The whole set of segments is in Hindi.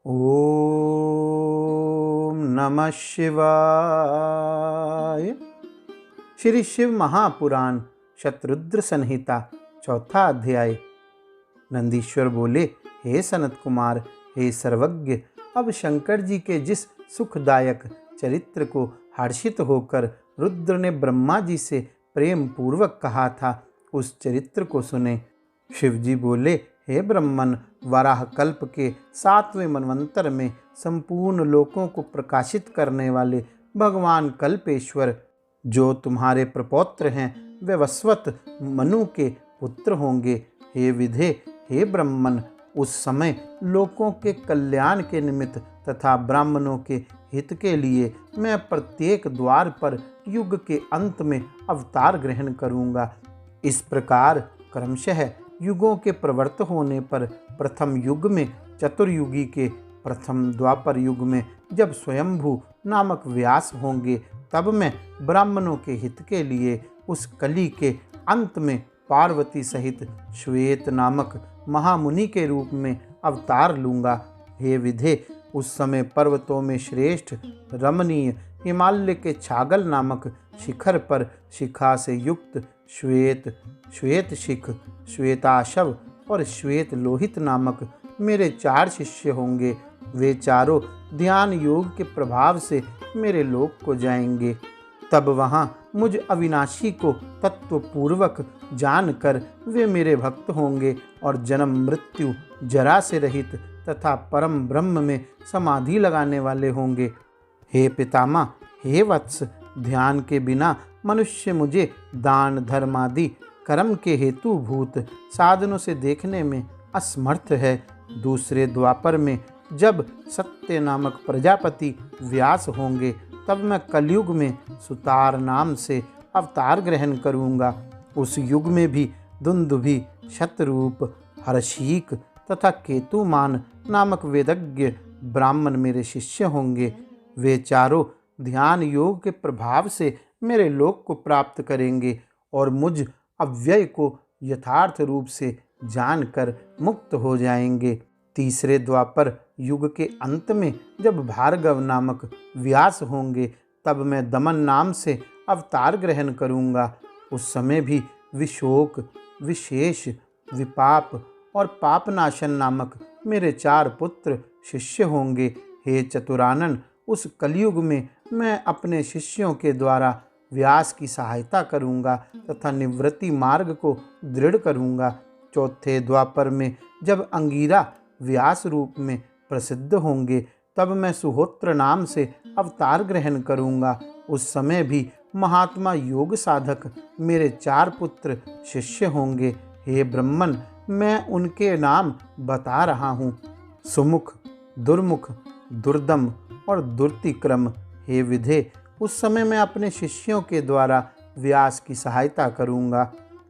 ओम नमः शिवाय। श्री शिव महापुराण शतरुद्र संहिता चौथा अध्याय। नंदीश्वर बोले, हे सनत कुमार, हे सर्वज्ञ, अब शंकर जी के जिस सुखदायक चरित्र को हर्षित होकर रुद्र ने ब्रह्मा जी से प्रेम पूर्वक कहा था, उस चरित्र को सुने। शिव जी बोले, हे ब्रह्मन, वराह कल्प के 7वें मनवंतर में संपूर्ण लोकों को प्रकाशित करने वाले भगवान कल्पेश्वर, जो तुम्हारे प्रपौत्र हैं, वे वस्वत मनु के पुत्र होंगे। हे विधे, हे ब्रह्मन, उस समय लोकों के कल्याण के निमित्त तथा ब्राह्मणों के हित के लिए मैं प्रत्येक द्वार पर युग के अंत में अवतार ग्रहण करूँगा। इस प्रकार क्रमशः युगों के प्रवर्त होने पर प्रथम युग में चतुर्युगी के प्रथम द्वापर युग में जब स्वयंभू नामक व्यास होंगे, तब मैं ब्राह्मणों के हित के लिए उस कली के अंत में पार्वती सहित श्वेत नामक महामुनि के रूप में अवतार लूँगा। हे विधे, उस समय पर्वतों में श्रेष्ठ रमणीय हिमालय के छागल नामक शिखर पर शिखा से युक्त श्वेत शिख, श्वेताशव और श्वेत लोहित नामक मेरे 4 शिष्य होंगे। वे चारों ध्यान योग के प्रभाव से मेरे लोक को जाएंगे। तब वहाँ मुझ अविनाशी को तत्वपूर्वक जानकर वे मेरे भक्त होंगे और जन्म मृत्यु जरा से रहित तथा परम ब्रह्म में समाधि लगाने वाले होंगे। हे पितामह, हे वत्स, ध्यान के बिना मनुष्य मुझे दान धर्म आदि कर्म के हेतुभूत साधनों से देखने में असमर्थ है। दूसरे द्वापर में जब सत्य नामक प्रजापति व्यास होंगे, तब मैं कलयुग में सुतार नाम से अवतार ग्रहण करूँगा। उस युग में भी दुंदुभि, शतरूप, हर्षीक तथा केतुमान नामक वेदज्ञ ब्राह्मण मेरे शिष्य होंगे। वे चारों ध्यान योग के प्रभाव से मेरे लोक को प्राप्त करेंगे और मुझ अव्यय को यथार्थ रूप से जानकर मुक्त हो जाएंगे। तीसरे द्वापर युग के अंत में जब भार्गव नामक व्यास होंगे, तब मैं दमन नाम से अवतार ग्रहण करूँगा। उस समय भी विशोक, विशेष, विपाप और पापनाशन नामक मेरे 4 पुत्र शिष्य होंगे। हे चतुरानन, उस कलयुग में मैं अपने शिष्यों के द्वारा व्यास की सहायता करूँगा तथा निवृत्ति मार्ग को दृढ़ करूँगा। चौथे द्वापर में जब अंगीरा व्यास रूप में प्रसिद्ध होंगे, तब मैं सुहोत्र नाम से अवतार ग्रहण करूँगा। उस समय भी महात्मा योग साधक मेरे 4 पुत्र शिष्य होंगे। हे ब्रह्मन, मैं उनके नाम बता रहा हूँ: सुमुख, दुर्मुख, दुर्दम और दुर्तिक्रम। हे विधे, उस समय मैं अपने शिष्यों के द्वारा व्यास की सहायता करूँगा।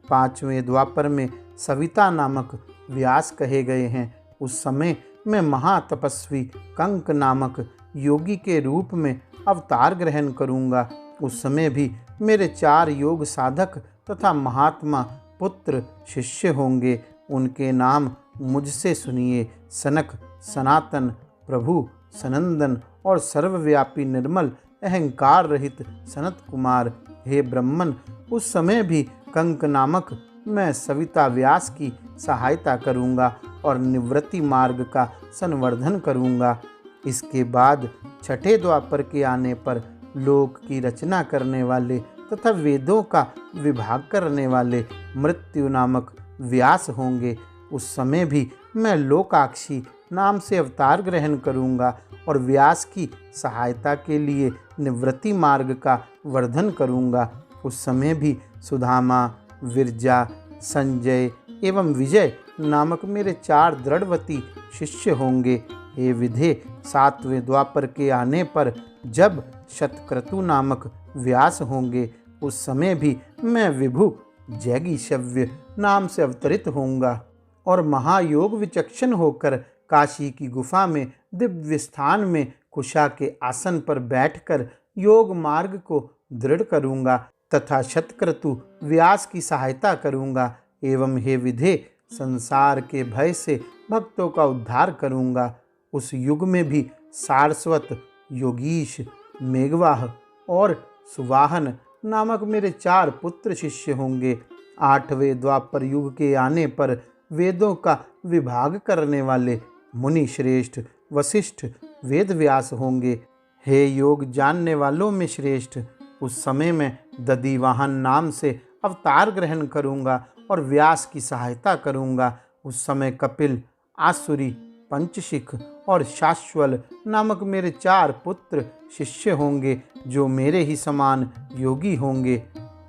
5वें द्वापर में सविता नामक व्यास कहे गए हैं। उस समय मैं महातपस्वी कंक नामक योगी के रूप में अवतार ग्रहण करूँगा। उस समय भी मेरे 4 योग साधक तथा महात्मा पुत्र शिष्य होंगे। उनके नाम मुझसे सुनिए: सनक, सनातन, प्रभु, सनंदन और सर्वव्यापी निर्मल अहंकार रहित सनत कुमार। हे ब्रह्मन, उस समय भी कंक नामक मैं सविता व्यास की सहायता करूँगा और निवृत्ति मार्ग का संवर्धन करूँगा। इसके बाद छठे द्वापर के आने पर लोक की रचना करने वाले तथा वेदों का विभाग करने वाले मृत्यु नामक व्यास होंगे। उस समय भी मैं लोकाक्षी नाम से अवतार ग्रहण करूँगा और व्यास की सहायता के लिए निवृत्ति मार्ग का वर्धन करूँगा। उस समय भी सुधामा, विरजा, संजय एवं विजय नामक मेरे 4 दृढ़वती शिष्य होंगे। हे विधे, 7वें द्वापर के आने पर जब शतक्रतु नामक व्यास होंगे, उस समय भी मैं विभु जैगीषव्य नाम से अवतरित होऊंगा और महायोग विचक्षण होकर काशी की गुफा में दिव्य स्थान में कुशा के आसन पर बैठकर योग मार्ग को दृढ़ करूँगा तथा शतक्रतु व्यास की सहायता करूँगा। एवं हे विधे, संसार के भय से भक्तों का उद्धार करूँगा। उस युग में भी सारस्वत, योगीश, मेघवाह और सुवाहन नामक मेरे 4 पुत्र शिष्य होंगे। 8वें द्वापर युग के आने पर वेदों का विभाग करने वाले मुनि श्रेष्ठ वशिष्ठ वेदव्यास होंगे। हे योग जानने वालों में श्रेष्ठ, उस समय मैं दधिवाहन नाम से अवतार ग्रहण करूंगा और व्यास की सहायता करूंगा। उस समय कपिल, आसुरी, पंचशिख और शाश्वल नामक मेरे 4 पुत्र शिष्य होंगे जो मेरे ही समान योगी होंगे।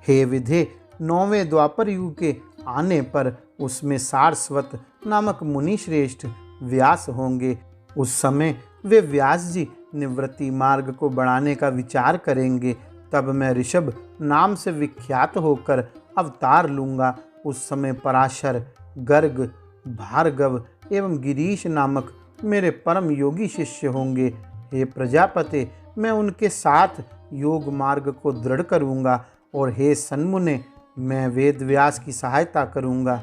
हे विधे, 9वें द्वापर युग के आने पर उसमें सारस्वत नामक मुनि श्रेष्ठ व्यास होंगे। उस समय वे व्यास जी निवृत्ति मार्ग को बढ़ाने का विचार करेंगे। तब मैं ऋषभ नाम से विख्यात होकर अवतार लूँगा। उस समय पराशर, गर्ग, भार्गव एवं गिरीश नामक मेरे परम योगी शिष्य होंगे। हे प्रजापते, मैं उनके साथ योग मार्ग को दृढ़ करूँगा और हे सन्मुने, मैं वेद व्यास की सहायता करूँगा।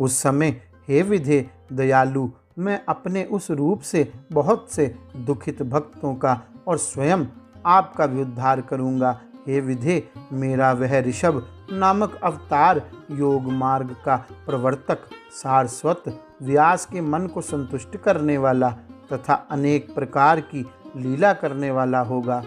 उस समय हे विधे दयालु, मैं अपने उस रूप से बहुत से दुखित भक्तों का और स्वयं आपका भी उद्धार करूँगा। हे विधे, मेरा वह ऋषभ नामक अवतार योग मार्ग का प्रवर्तक, सारस्वत, व्यास के मन को संतुष्ट करने वाला तथा अनेक प्रकार की लीला करने वाला होगा।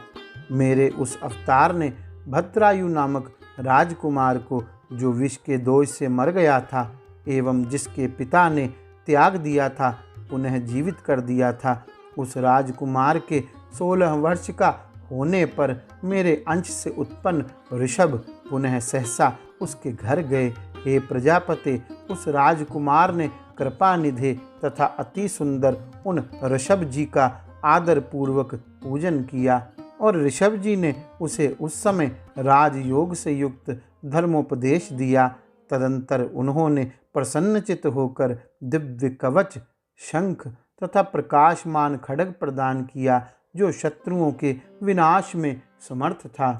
मेरे उस अवतार ने भद्रायु नामक राजकुमार को, जो विष के दोष से मर गया था एवं जिसके पिता ने त्याग दिया था, पुनः जीवित कर दिया था। उस राजकुमार के 16 वर्ष का होने पर मेरे अंश से उत्पन्न ऋषभ पुनः सहसा उसके घर गए। हे प्रजापते, उस राजकुमार ने कृपा निधे तथा अति सुंदर उन ऋषभ जी का आदर पूर्वक पूजन किया और ऋषभ जी ने उसे उस समय राजयोग से युक्त धर्मोपदेश दिया। तदंतर उन्होंने प्रसन्नचित होकर दिव्य कवच, शंख तथा प्रकाशमान खड्ग प्रदान किया, जो शत्रुओं के विनाश में समर्थ था।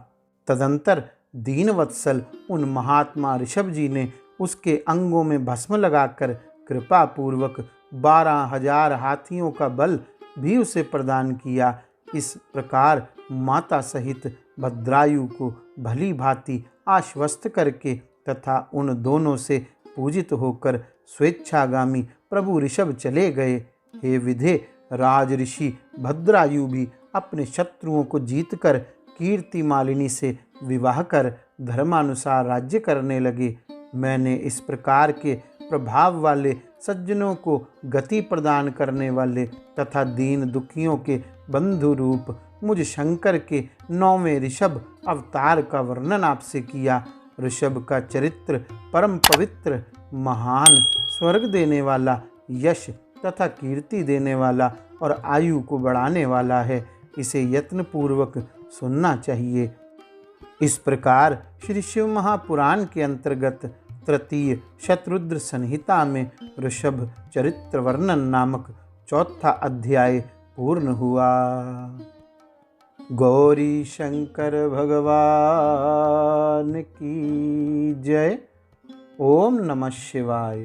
तदंतर दीनवत्सल उन महात्मा ऋषभ जी ने उसके अंगों में भस्म लगाकर कृपा पूर्वक 12,000 हाथियों का बल भी उसे प्रदान किया। इस प्रकार माता सहित भद्रायु को भली भांति आश्वस्त करके तथा उन दोनों से पूजित होकर स्वेच्छागामी प्रभु ऋषभ चले गए। हे विधे, राज ऋषि भद्रायु भी अपने शत्रुओं को जीतकर कीर्ति मालिनी से विवाह कर धर्मानुसार राज्य करने लगे। मैंने इस प्रकार के प्रभाव वाले सज्जनों को गति प्रदान करने वाले तथा दीन दुखियों के बंधु रूप मुझ शंकर के 9वें ऋषभ अवतार का वर्णन आपसे किया। ऋषभ का चरित्र परम पवित्र, महान, स्वर्ग देने वाला, यश तथा कीर्ति देने वाला और आयु को बढ़ाने वाला है। इसे यत्नपूर्वक सुनना चाहिए। इस प्रकार श्री शिव महापुराण के अंतर्गत तृतीय शतरुद्र संहिता में ऋषभ चरित्र वर्णन नामक 4था अध्याय पूर्ण हुआ। गौरी शंकर भगवान की जय। ओम नमः शिवाय।